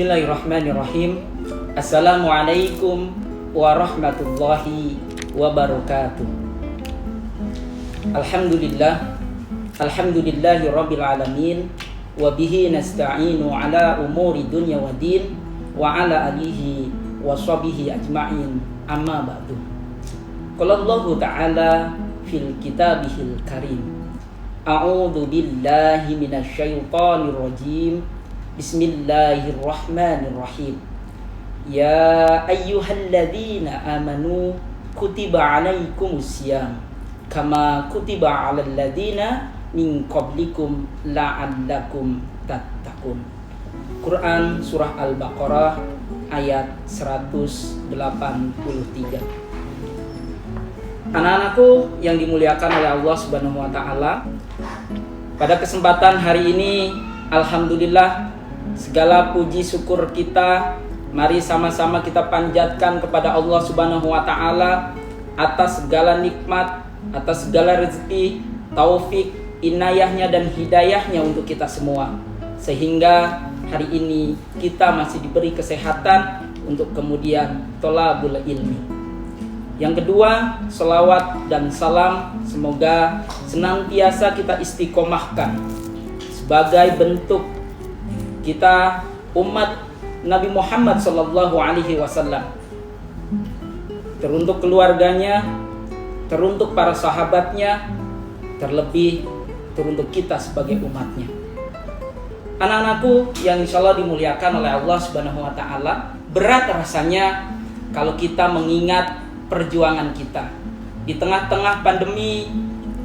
Bismillahirrahmanirrahim. Assalamualaikum warahmatullahi wabarakatuh. Alhamdulillahi rabbil alamin. Wa bihi nasta'inu ala umuri dunya wa din. Wa ala alihi wa sahbihi ajma'in. Amma ba'du. Qala Allahu ta'ala fil kitabihil karim. A'udzu billahi minasy syaithanir rajim. Bismillahirrahmanirrahim. Ya ayyuhalladzina amanu kutiba alaikumusiyam kama kutiba alal ladzina min qablikum la'allakum tattaqun. Quran surah Al-Baqarah ayat 183. Anak-anakku yang dimuliakan oleh Allah Subhanahu wa taala, pada kesempatan hari ini alhamdulillah, segala puji syukur kita mari sama-sama kita panjatkan kepada Allah Subhanahu wa taala atas segala nikmat, atas segala rezeki, taufik, inayahnya dan hidayahnya untuk kita semua, sehingga hari ini kita masih diberi kesehatan untuk kemudian thalabul ilmi. Yang kedua, selawat dan salam semoga senantiasa kita istiqomahkan sebagai bentuk kita umat Nabi Muhammad SAW, teruntuk keluarganya, teruntuk para sahabatnya, terlebih teruntuk kita sebagai umatnya. Anak-anakku yang insya Allah dimuliakan oleh Allah Subhanahu wa taala, berat rasanya kalau kita mengingat perjuangan kita di tengah-tengah pandemi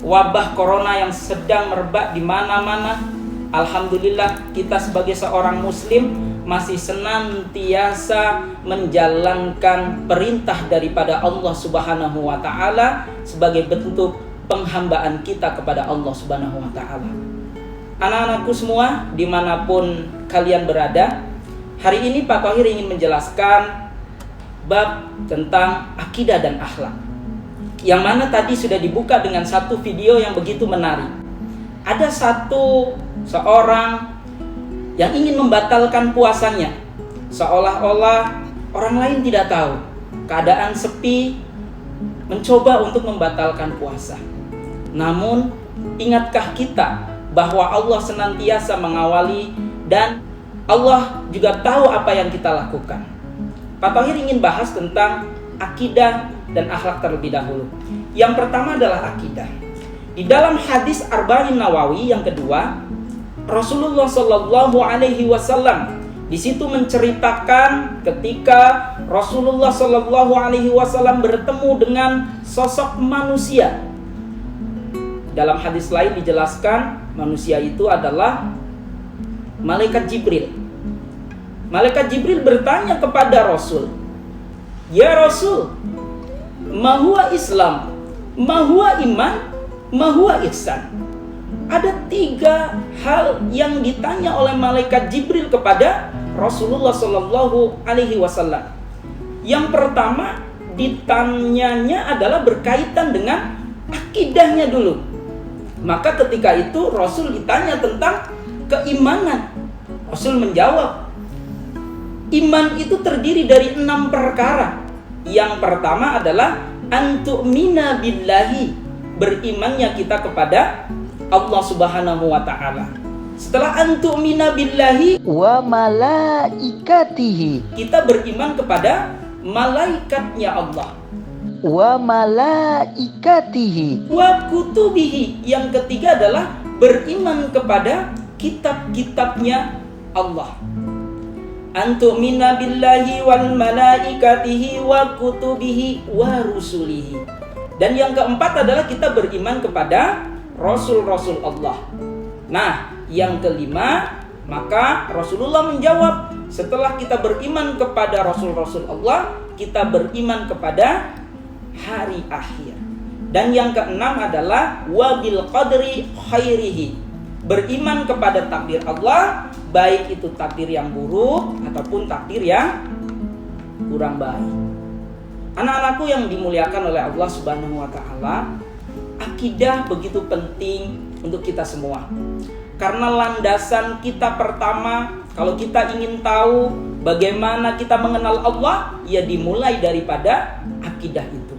wabah corona yang sedang merebak di mana-mana. Alhamdulillah kita sebagai seorang muslim masih senantiasa menjalankan perintah daripada Allah Subhanahu wa taala sebagai bentuk penghambaan kita kepada Allah Subhanahu wa taala. Anak-anakku semua dimanapun kalian berada, hari ini Pak Thohir ingin menjelaskan bab tentang akidah dan akhlak, yang mana tadi sudah dibuka dengan satu video yang begitu menarik. Ada seorang yang ingin membatalkan puasanya, seolah-olah orang lain tidak tahu, keadaan sepi, mencoba untuk membatalkan puasa. Namun ingatkah kita bahwa Allah senantiasa mengawali dan Allah juga tahu apa yang kita lakukan. Pak Thohir ingin bahas tentang akidah dan akhlak terlebih dahulu. Yang pertama adalah akidah. Di dalam hadis Arba'in Nawawi yang kedua, Rasulullah Shallallahu Alaihi Wasallam di situ menceritakan ketika Rasulullah Shallallahu Alaihi Wasallam bertemu dengan sosok manusia. Dalam hadis lain dijelaskan manusia itu adalah malaikat Jibril. Malaikat Jibril bertanya kepada Rasul, "Ya Rasul, ma huwa Islam, ma huwa iman, ma huwa ihsan?" Ada 3 hal yang ditanya oleh malaikat Jibril kepada Rasulullah Shallallahu Alaihi Wasallam. Yang pertama ditanyanya adalah berkaitan dengan akidahnya dulu. Maka ketika itu Rasul ditanya tentang keimanan. Rasul menjawab, iman itu terdiri dari 6 perkara. Yang pertama adalah antu'mina billahi, berimannya kita kepada Allah Subhanahu wa taala. Setelah antu'mina billahi wa malaikatihi, kita beriman kepada malaikatnya Allah. Wa malaikatihi Wa kutubihi, yang ketiga adalah beriman kepada kitab-kitabnya Allah. Antu'mina billahi wal malaikatihi wa kutubihi wa rusulihi. Dan yang keempat adalah kita beriman kepada Rasul-Rasul Allah. Nah, yang kelima, maka Rasulullah menjawab, setelah kita beriman kepada Rasul-Rasul Allah, kita beriman kepada hari akhir. Dan yang keenam adalah wabil qadri khairihi, beriman kepada takdir Allah, baik itu takdir yang buruk ataupun takdir yang kurang baik. Anak-anakku yang dimuliakan oleh Allah Subhanahu wa taala, akidah begitu penting untuk kita semua. Karena landasan kita pertama, kalau kita ingin tahu bagaimana kita mengenal Allah, ya dimulai daripada akidah itu.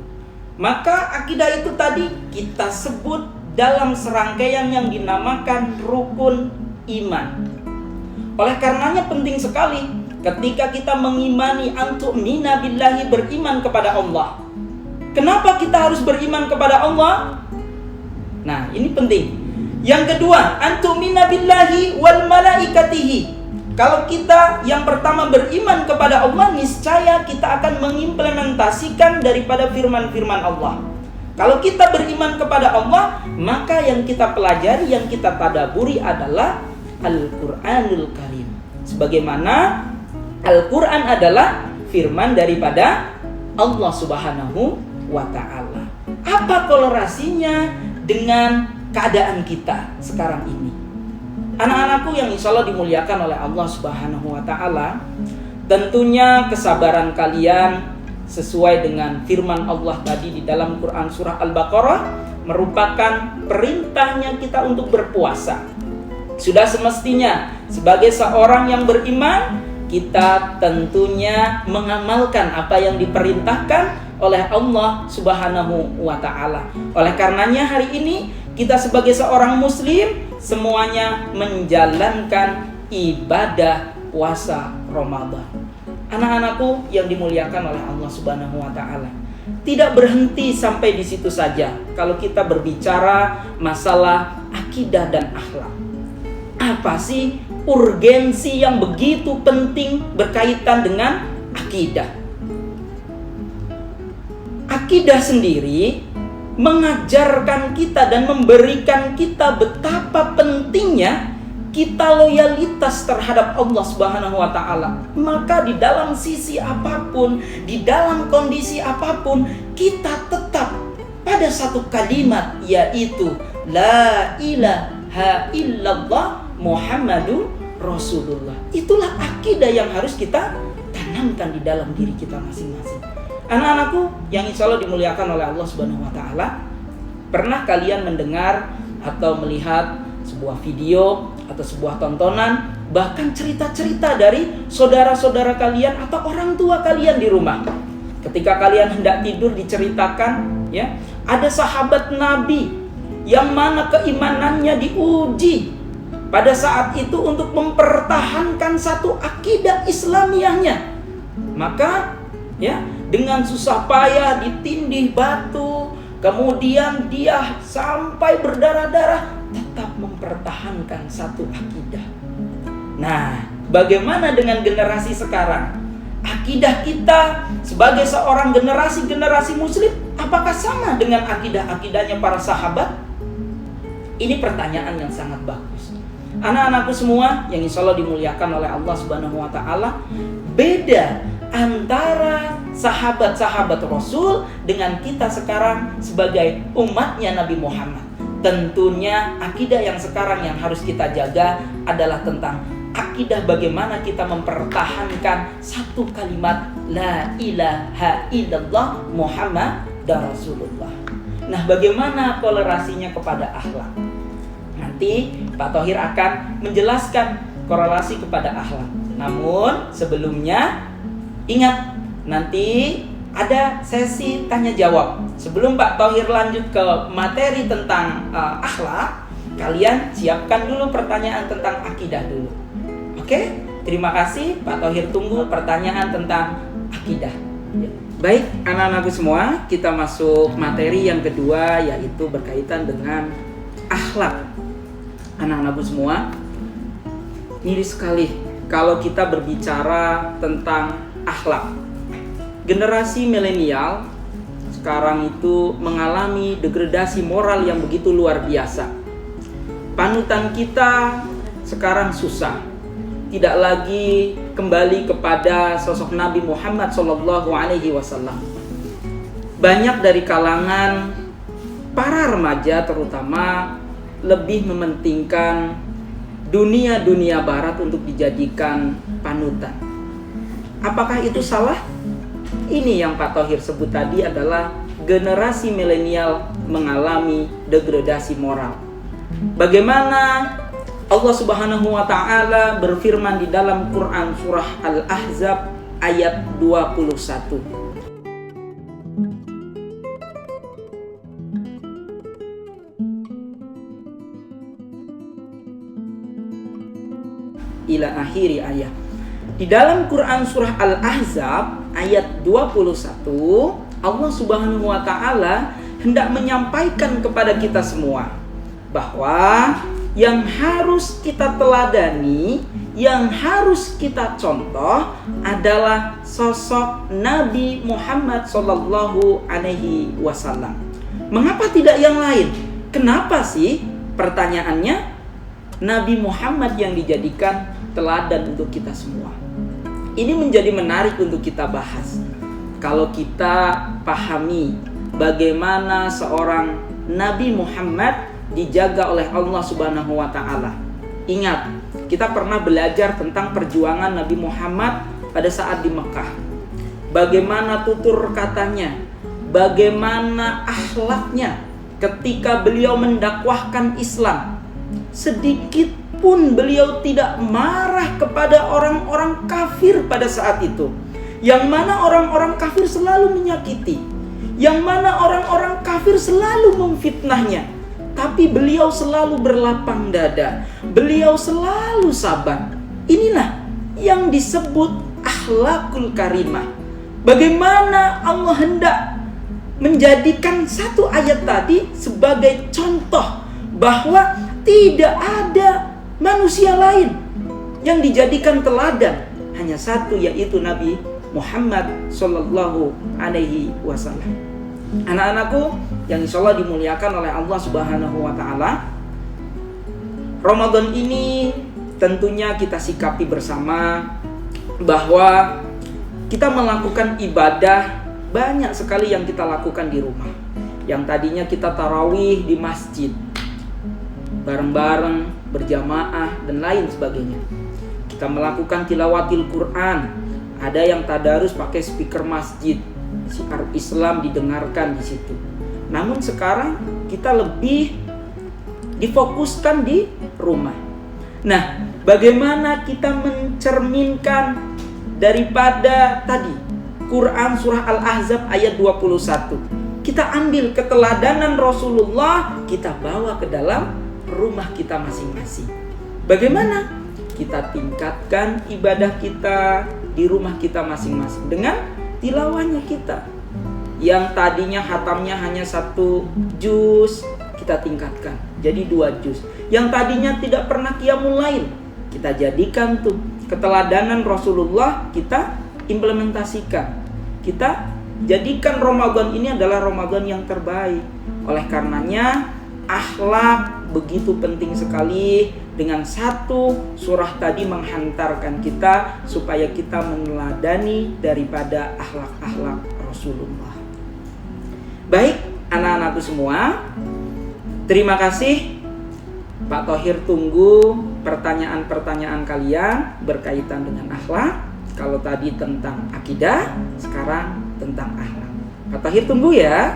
Maka akidah itu tadi kita sebut dalam serangkaian yang dinamakan rukun iman. Oleh karenanya penting sekali ketika kita mengimani antu'mina billahi, beriman kepada Allah. Kenapa kita harus beriman kepada Allah? Nah, ini penting. Yang kedua, antu'mina billahi wal malaikatihi. Kalau kita yang pertama beriman kepada Allah, niscaya kita akan mengimplementasikan daripada firman-firman Allah. Kalau kita beriman kepada Allah, maka yang kita pelajari, yang kita tadaburi adalah Al-Quranul Karim. Sebagaimana Al-Quran adalah firman daripada Allah Subhanahu wa ta'ala. Apa kolerasinya dengan keadaan kita sekarang ini? Anak-anakku yang insya Allah dimuliakan oleh Allah Subhanahu wa ta'ala, tentunya kesabaran kalian sesuai dengan firman Allah tadi di dalam Quran surah Al-Baqarah merupakan perintahnya kita untuk berpuasa. Sudah semestinya sebagai seorang yang beriman, kita tentunya mengamalkan apa yang diperintahkan oleh Allah Subhanahu wa ta'ala. Oleh karenanya hari ini kita sebagai seorang muslim semuanya menjalankan ibadah puasa Ramadan. Anak-anakku yang dimuliakan oleh Allah Subhanahu wa ta'ala, tidak berhenti sampai di situ saja. Kalau kita berbicara masalah akidah dan akhlak, apa sih urgensi yang begitu penting berkaitan dengan akidah? Akidah sendiri mengajarkan kita dan memberikan kita betapa pentingnya kita loyalitas terhadap Allah Subhanahu wa ta'ala. Maka di dalam sisi apapun, di dalam kondisi apapun, kita tetap pada satu kalimat, yaitu La ilaha illallah Muhammadun Rasulullah. Itulah akidah yang harus kita tanamkan di dalam diri kita masing-masing. Anak-anakku yang insya Allah dimuliakan oleh Allah Subhanahu wa ta'ala, pernah kalian mendengar atau melihat sebuah video atau sebuah tontonan, bahkan cerita-cerita dari saudara-saudara kalian atau orang tua kalian di rumah? Ketika kalian hendak tidur diceritakan, ya, ada sahabat Nabi yang mana keimanannya diuji pada saat itu untuk mempertahankan satu akidah Islamiyahnya. Maka ya, dengan susah payah ditindih batu, kemudian dia sampai berdarah-darah tetap mempertahankan satu akidah. Nah, bagaimana dengan generasi sekarang? Akidah kita sebagai seorang generasi muslim, apakah sama dengan akidah-akidahnya para sahabat? Ini pertanyaan yang sangat bagus. Anak-anakku semua yang insya Allah dimuliakan oleh Allah Subhanahu wa ta'ala, beda antara sahabat-sahabat Rasul dengan kita sekarang sebagai umatnya Nabi Muhammad. Tentunya akidah yang sekarang yang harus kita jaga adalah tentang akidah bagaimana kita mempertahankan satu kalimat La ilaha illallah Muhammad Rasulullah. Nah, bagaimana kolerasinya kepada akhlak? Nanti Pak Thohir akan menjelaskan korelasi kepada akhlak. Namun sebelumnya ingat, nanti ada sesi tanya jawab. Sebelum Pak Thohir lanjut ke materi tentang akhlak, kalian siapkan dulu pertanyaan tentang akidah dulu. Oke? Terima kasih, Pak Thohir tunggu pertanyaan tentang akidah. Baik, anak-anakku semua, kita masuk materi yang kedua, yaitu berkaitan dengan akhlak. Anak-anakku semua, miris sekali kalau kita berbicara tentang akhlak. Generasi milenial sekarang itu mengalami degradasi moral yang begitu luar biasa. Panutan kita sekarang susah, tidak lagi kembali kepada sosok Nabi Muhammad SAW. Banyak dari kalangan para remaja terutama lebih mementingkan dunia barat untuk dijadikan panutan. Apakah itu salah? Ini yang Pak Thohir sebut tadi adalah generasi milenial mengalami degradasi moral. Bagaimana Allah Subhanahu wa taala berfirman di dalam Quran surah Al-Ahzab ayat 21. Ila akhiri ayat. Di dalam Quran surah Al-Ahzab ayat 21, Allah Subhanahu wa taala hendak menyampaikan kepada kita semua bahwa yang harus kita teladani, yang harus kita contoh adalah sosok Nabi Muhammad sallallahu alaihi wasallam. Mengapa tidak yang lain? Kenapa sih? Pertanyaannya, Nabi Muhammad yang dijadikan teladan untuk kita semua. Ini menjadi menarik untuk kita bahas. Kalau kita pahami bagaimana seorang Nabi Muhammad dijaga oleh Allah Subhanahu wa taala. Ingat, kita pernah belajar tentang perjuangan Nabi Muhammad pada saat di Mekah. Bagaimana tutur katanya, bagaimana akhlaknya ketika beliau mendakwahkan Islam. Sedikit pun beliau tidak marah kepada orang-orang kafir pada saat itu. Yang mana orang-orang kafir selalu menyakiti, yang mana orang-orang kafir selalu memfitnahnya. Tapi beliau selalu berlapang dada, beliau selalu sabar. Inilah yang disebut akhlakul karimah. Bagaimana Allah hendak menjadikan satu ayat tadi sebagai contoh bahwa tidak ada manusia lain yang dijadikan teladan, hanya satu, yaitu Nabi Muhammad sallallahu alaihi wasallam. Anak-anakku yang insya Allah dimuliakan oleh Allah Subhanahu wa ta'ala, Ramadan ini tentunya kita sikapi bersama bahwa kita melakukan ibadah banyak sekali yang kita lakukan di rumah. Yang tadinya kita tarawih di masjid bareng-bareng, berjamaah dan lain sebagainya. Kita melakukan tilawatil Quran, ada yang tadarus pakai speaker masjid, syiar Islam didengarkan di situ. Namun sekarang kita lebih difokuskan di rumah. Nah, bagaimana kita mencerminkan daripada tadi Quran surah Al-Ahzab ayat 21? Kita ambil keteladanan Rasulullah, kita bawa ke dalam rumah kita masing-masing. Bagaimana kita tingkatkan ibadah kita di rumah kita masing-masing dengan tilawahnya kita. Yang tadinya hatamnya hanya 1 juz, kita tingkatkan jadi 2 juz. Yang tadinya tidak pernah qiyamul lail, kita jadikan tuh keteladanan Rasulullah, kita implementasikan. Kita jadikan Ramadan ini adalah Ramadan yang terbaik. Oleh karenanya akhlak begitu penting sekali. Dengan 1 surah tadi menghantarkan kita supaya kita meneladani daripada akhlak-akhlak Rasulullah. Baik, anak-anakku semua, terima kasih. Pak Thohir tunggu pertanyaan-pertanyaan kalian berkaitan dengan akhlak. Kalau tadi tentang akidah, sekarang tentang akhlak. Pak Thohir tunggu ya.